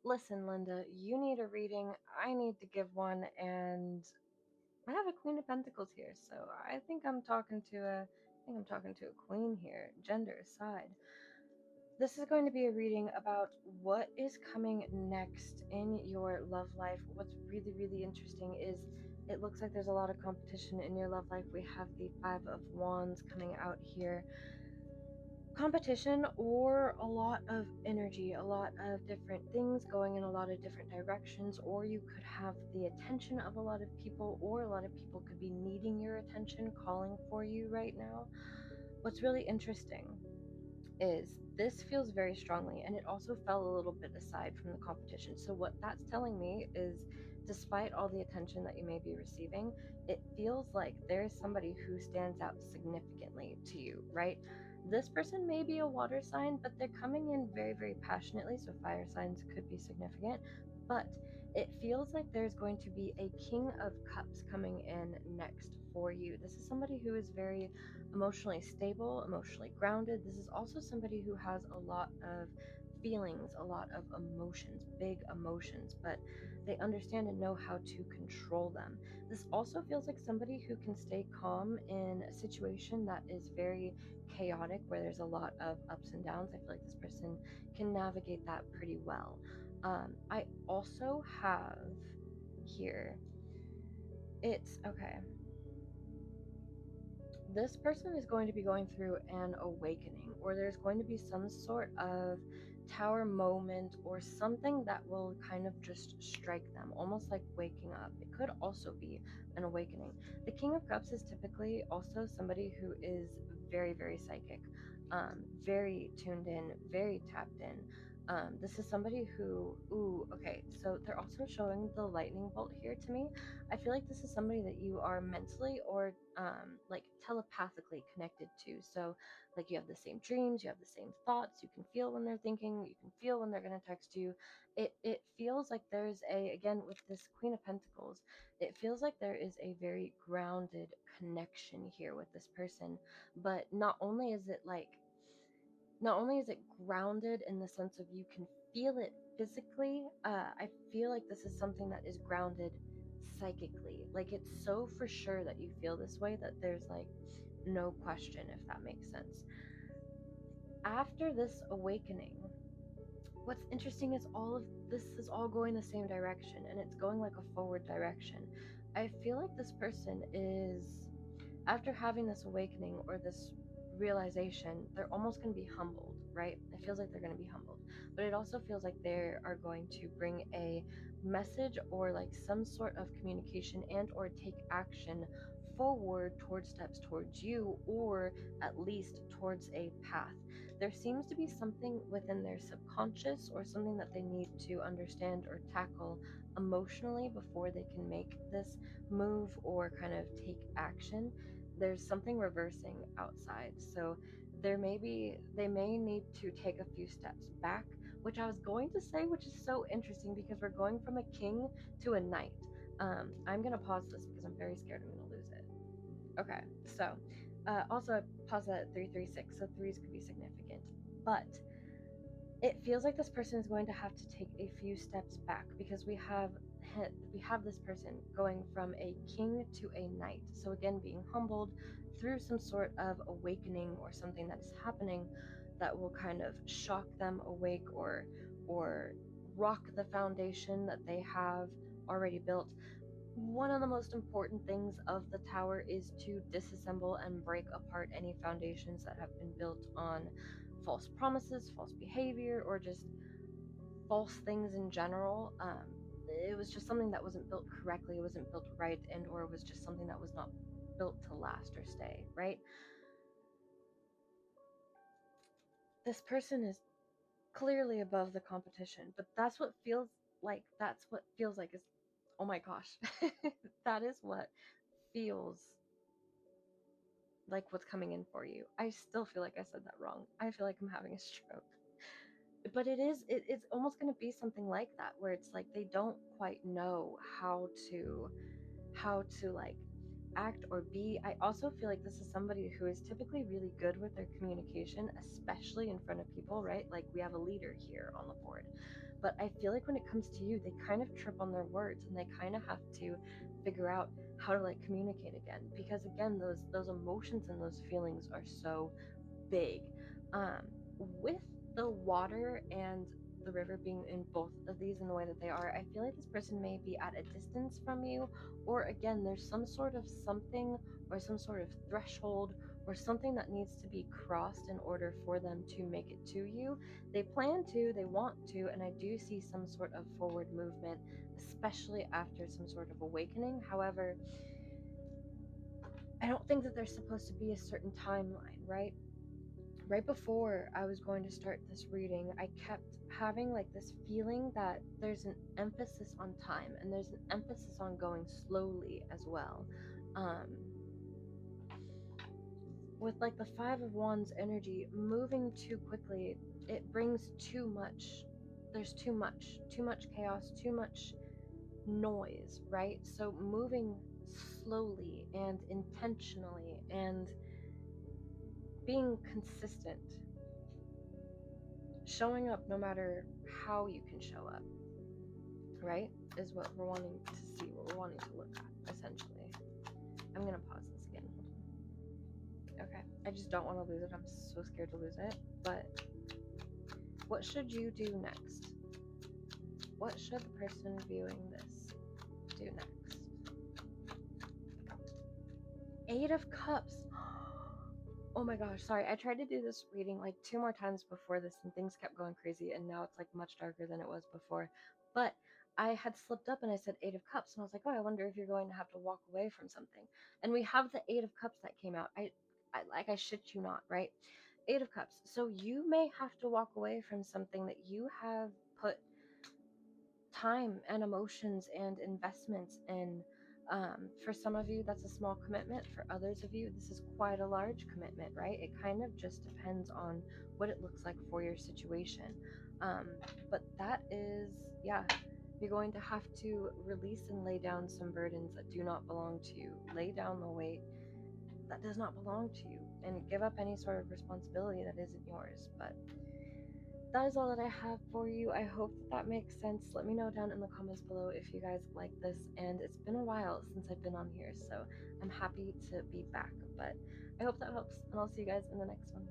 Listen, Linda, you need a reading. I need to give one, and I have a Queen of Pentacles here, so I think I'm talking to a queen here, gender aside. This is going to be a reading about what is coming next in your love life. What's really, really interesting is it looks like there's a lot of competition in your love life. We have the Five of Wands coming out here. Competition or a lot of energy, a lot of different things going in a lot of different directions, or you could have the attention of a lot of people, or a lot of people could be needing your attention, calling for you right now. What's really interesting is this feels very strongly, and it also fell a little bit aside from the competition. So what that's telling me is, despite all the attention that you may be receiving, it feels like there's somebody who stands out significantly to you, right? This person may be a water sign, but they're coming in very, very passionately, so fire signs could be significant. But it feels like there's going to be a King of Cups coming in next for you. This is somebody who is very emotionally stable, emotionally grounded. This is also somebody who has a lot of feelings, a lot of emotions, big emotions, but they understand and know how to control them. This also feels like somebody who can stay calm in a situation that is very chaotic, where there's a lot of ups and downs. I feel like this person can navigate that pretty well. I also have here, it's okay. This person is going to be going through an awakening, or there's going to be some sort of tower moment or something that will kind of just strike them, almost like waking up. It could also be an awakening. The King of Cups is typically also somebody who is very, very psychic, very tuned in, very tapped in. This is somebody who, ooh, okay, so they're also showing the lightning bolt here to me. I feel like this is somebody that you are mentally or like telepathically connected to. So like you have the same dreams, you have the same thoughts, you can feel when they're thinking, you can feel when they're going to text you. It feels like there's a, again with this Queen of Pentacles, it feels like there is a very grounded connection here with this person. But not only is it grounded in the sense of you can feel it physically, I feel like this is something that is grounded psychically. Like it's so for sure that you feel this way that there's like no question, if that makes sense. After this awakening, what's interesting is all of this is all going the same direction, and it's going like a forward direction. I feel like this person is, after having this awakening or this realization, they're almost going to be humbled, right? It feels like they're going to be humbled, but it also feels like they are going to bring a message or like some sort of communication and or take action forward towards steps towards you, or at least towards a path. There seems to be something within their subconscious or something that they need to understand or tackle emotionally before they can make this move or kind of take action. There's something reversing outside, so they may need to take a few steps back, which I was going to say, which is so interesting because we're going from a king to a knight. I'm gonna pause this because I'm very scared I'm gonna lose it. Okay, so also I pause that at 336, so threes could be significant, but it feels like this person is going to have to take a few steps back because we have this person going from a king to a knight. So again, being humbled through some sort of awakening or something that is happening that will kind of shock them awake, or rock the foundation that they have already built. One of the most important things of the tower is to disassemble and break apart any foundations that have been built on false promises, false behavior, or just false things in general. It was just something that wasn't built correctly, it wasn't built right, and or it was just something that was not built to last or stay, right? This person is clearly above the competition, but that's what feels like is, oh my gosh, that is what feels like what's coming in for you. I still feel like I said that wrong. I feel like I'm having a stroke. But it's almost going to be something like that, where it's like they don't quite know how to like act or be. I also feel like this is somebody who is typically really good with their communication, especially in front of people, right? Like we have a leader here on the board. But I feel like when it comes to you, they kind of trip on their words, and they kind of have to figure out how to like communicate again, because again, those emotions and those feelings are so big. Um, with the water and the river being in both of these in the way that they are, I feel like this person may be at a distance from you, or again, there's some sort of something or some sort of threshold or something that needs to be crossed in order for them to make it to you. They plan to, they want to, and I do see some sort of forward movement, especially after some sort of awakening. However, I don't think that there's supposed to be a certain timeline, right? Right before I was going to start this reading, I kept having like this feeling that there's an emphasis on time and there's an emphasis on going slowly as well. Um, with like the Five of Wands energy, moving too quickly, it brings too much. There's too much chaos, too much noise, right? So moving slowly and intentionally and being consistent, showing up no matter how you can show up, right? Is what we're wanting to see, what we're wanting to look at, essentially. I'm gonna pause this again. Okay. I just don't want to lose it. I'm so scared to lose it. But what should you do next? What should the person viewing this do next? Eight of Cups. Oh my gosh, sorry. I tried to do this reading like 2 more times before this and things kept going crazy, and now it's like much darker than it was before. But I had slipped up and I said Eight of Cups, and I was like, oh, I wonder if you're going to have to walk away from something. And we have the Eight of Cups that came out. I shit you not, right? Eight of Cups. So you may have to walk away from something that you have put time and emotions and investments in. For some of you, that's a small commitment. For others of you, this is quite a large commitment, right? It kind of just depends on what it looks like for your situation. But that is, yeah, you're going to have to release and lay down some burdens that do not belong to you. Lay down the weight that does not belong to you and give up any sort of responsibility that isn't yours. But that is all that I have for you. I hope that that makes sense. Let me know down in the comments below if you guys like this. And it's been a while since I've been on here, so I'm happy to be back. But I hope that helps, and I'll see you guys in the next one.